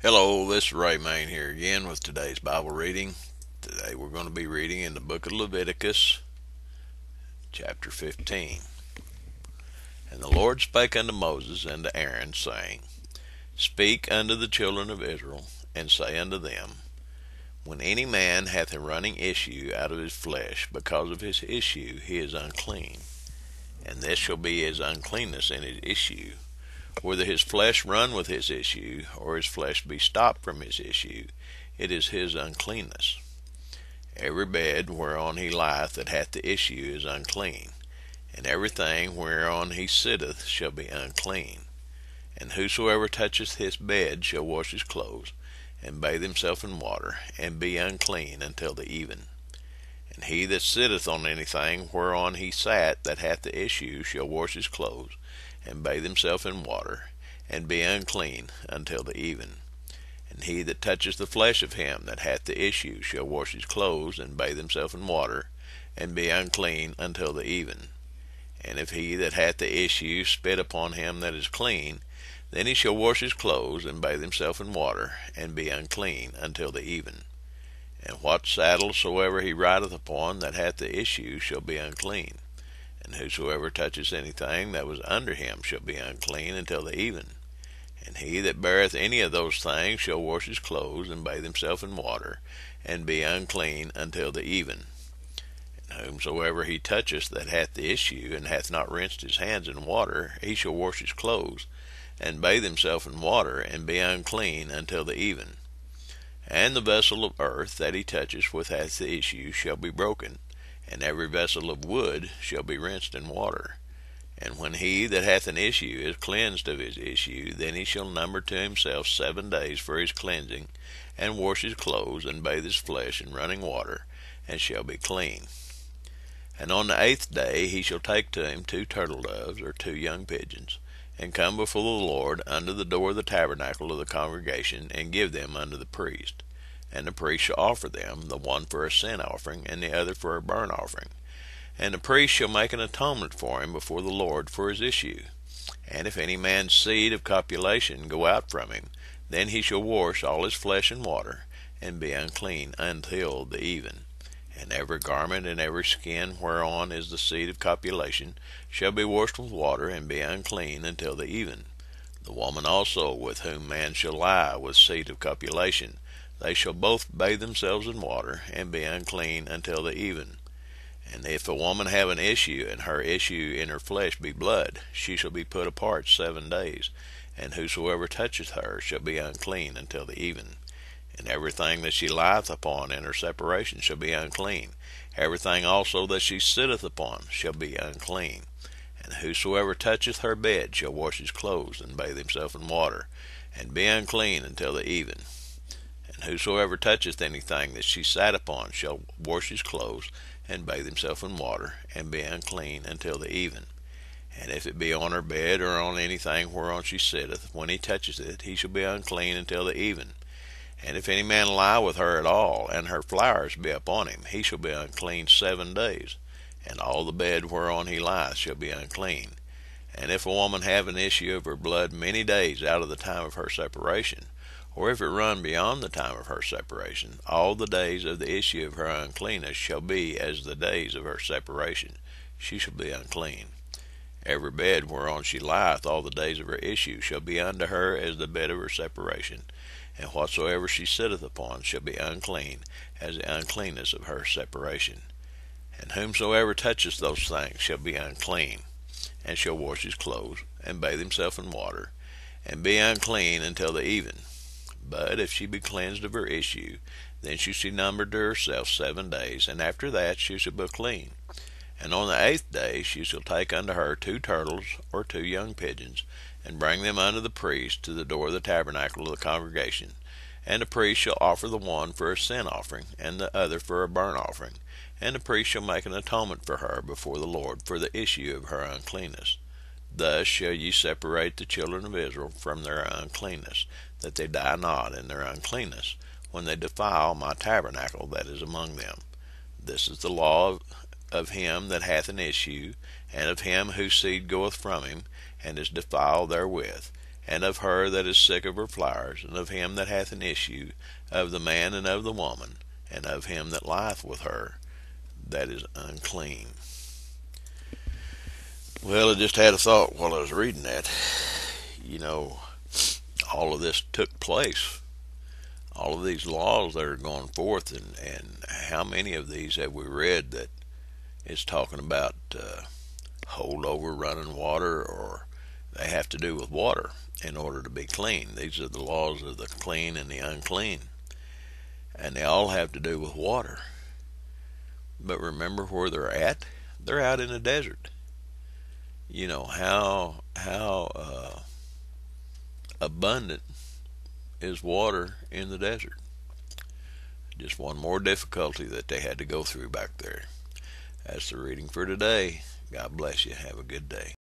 Hello, this is Ray Main here again with today's Bible reading. Today we're going to be reading in the book of Leviticus, chapter 15. And the Lord spake unto Moses and to Aaron, saying, Speak unto the children of Israel, and say unto them, When any man hath a running issue out of his flesh, because of his issue he is unclean. And this shall be his uncleanness in his issue, whether his flesh run with his issue, or his flesh be stopped from his issue, it is his uncleanness. Every bed whereon he lieth that hath the issue is unclean, and everything whereon he sitteth shall be unclean. And whosoever toucheth his bed shall wash his clothes, and bathe himself in water, and be unclean until the even. And he that sitteth on anything whereon he sat that hath the issue shall wash his clothes, and bathe himself in water, and be unclean until the even. And he that toucheth the flesh of him that hath the issue shall wash his clothes, and bathe himself in water, and be unclean until the even. And if he that hath the issue spit upon him that is clean, then he shall wash his clothes, and bathe himself in water, and be unclean until the even. And what saddle soever he rideth upon that hath the issue shall be unclean. And whosoever touches anything that was under him shall be unclean until the even. And he that beareth any of those things shall wash his clothes, and bathe himself in water, and be unclean until the even. And whomsoever he toucheth that hath the issue, and hath not rinsed his hands in water, he shall wash his clothes, and bathe himself in water, and be unclean until the even. And the vessel of earth that he toucheth with hath the issue shall be broken, and every vessel of wood shall be rinsed in water. And when he that hath an issue is cleansed of his issue, then he shall number to himself 7 days for his cleansing, and wash his clothes, and bathe his flesh in running water, and shall be clean. And on the 8th day he shall take to him 2 turtle doves, or 2 young pigeons, and come before the Lord under the door of the tabernacle of the congregation, and give them unto the priest. And the priest shall offer them, the one for a sin offering, and the other for a burnt offering. And the priest shall make an atonement for him before the Lord for his issue. And if any man's seed of copulation go out from him, then he shall wash all his flesh in water, and be unclean until the even. And every garment and every skin whereon is the seed of copulation shall be washed with water, and be unclean until the even. The woman also with whom man shall lie with seed of copulation, they shall both bathe themselves in water, and be unclean until the even. And if a woman have an issue, and her issue in her flesh be blood, she shall be put apart 7 days, and whosoever toucheth her shall be unclean until the even. And everything that she lieth upon in her separation shall be unclean. Everything also that she sitteth upon shall be unclean. And whosoever toucheth her bed shall wash his clothes, and bathe himself in water, and be unclean until the even. And whosoever toucheth anything that she sat upon shall wash his clothes, and bathe himself in water, and be unclean until the even. And if it be on her bed, or on anything whereon she sitteth, when he toucheth it, he shall be unclean until the even. And if any man lie with her at all, and her flowers be upon him, he shall be unclean 7 days. And all the bed whereon he lieth shall be unclean. And if a woman have an issue of her blood many days out of the time of her separation, or if it run beyond the time of her separation, all the days of the issue of her uncleanness shall be as the days of her separation. She shall be unclean. Every bed whereon she lieth all the days of her issue shall be unto her as the bed of her separation, and whatsoever she sitteth upon shall be unclean as the uncleanness of her separation. And whomsoever toucheth those things shall be unclean, and shall wash his clothes, and bathe himself in water, and be unclean until the even. But if she be cleansed of her issue, then she shall number to herself 7 days, and after that she shall be clean. And on the 8th day she shall take unto her 2 turtles, or 2 young pigeons, and bring them unto the priest to the door of the tabernacle of the congregation. And the priest shall offer the one for a sin offering, and the other for a burnt offering. And the priest shall make an atonement for her before the Lord for the issue of her uncleanness. Thus shall ye separate the children of Israel from their uncleanness, that they die not in their uncleanness, when they defile my tabernacle that is among them. This is the law of him that hath an issue, and of him whose seed goeth from him, and is defiled therewith, and of her that is sick of her flowers, and of him that hath an issue, of the man and of the woman, and of him that lieth with her, that is unclean. Well, I just had a thought while I was reading that. You know, all of this took place. All of these laws that are going forth, and how many of these have we read that is talking about holdover running water, or they have to do with water in order to be clean. These are the laws of the clean and the unclean, and they all have to do with water. But remember where they're at? They're out in the desert. You know how abundant is water in the desert. Just one more difficulty that they had to go through back there. That's the reading for today. God bless you. Have a good day.